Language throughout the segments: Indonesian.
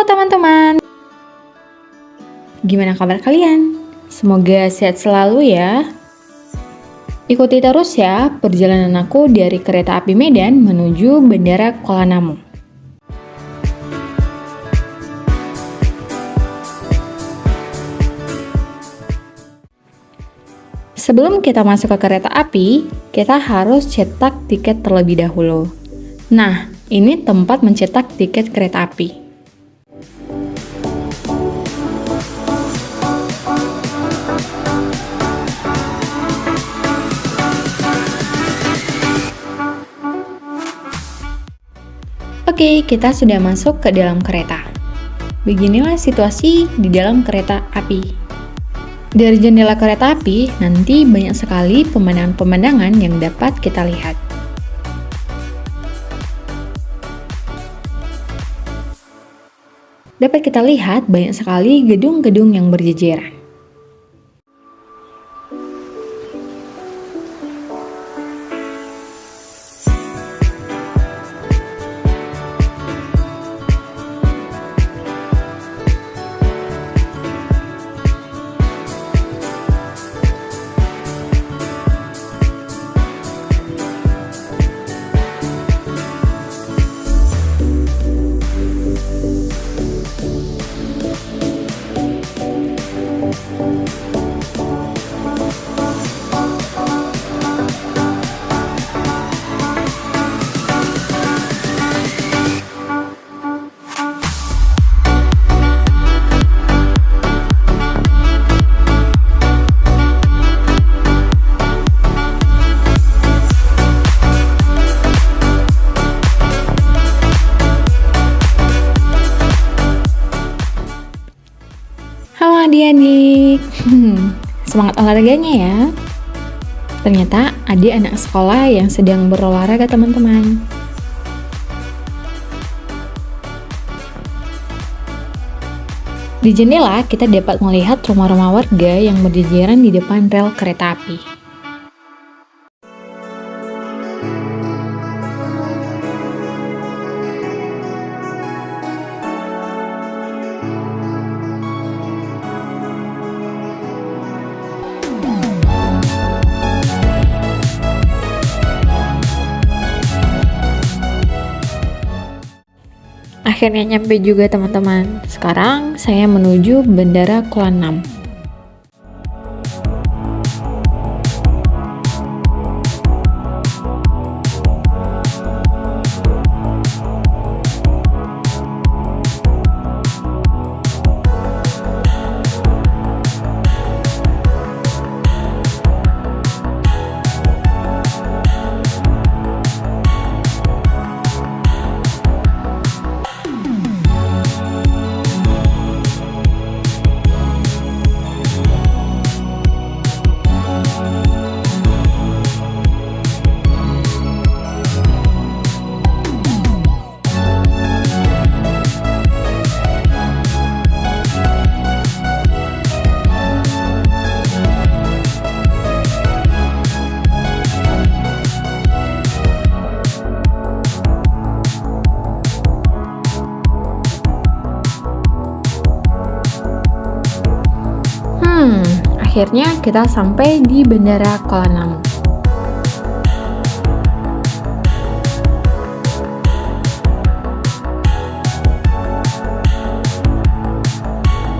Halo teman-teman, gimana kabar kalian? Semoga sehat selalu ya. Ikuti terus ya perjalanan aku dari kereta api Medan menuju Bandara Kuala Namu. Sebelum kita masuk ke kereta api, kita harus cetak tiket terlebih dahulu. Nah, ini tempat mencetak tiket kereta api. Oke, kita sudah masuk ke dalam kereta. Beginilah situasi di dalam kereta api. Dari jendela kereta api, nanti banyak sekali pemandangan-pemandangan yang dapat kita lihat. Dapat kita lihat banyak sekali gedung-gedung yang berjejeran. Halo adik-adik, semangat olahraganya ya. Ternyata adik anak sekolah yang sedang berolahraga teman-teman. Di jendela kita dapat melihat rumah-rumah warga yang berjejeran di depan rel kereta api. Akhirnya nyampe juga teman-teman. Sekarang saya menuju Bandara Kuala Namu. Akhirnya kita sampai di Bandara Kuala Namu.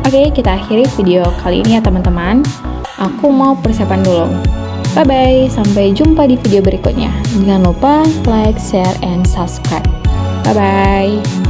Oke, kita akhiri video kali ini ya teman-teman. Aku mau persiapan dulu. Bye-bye, sampai jumpa di video berikutnya. Jangan lupa like, share, and subscribe. Bye-bye.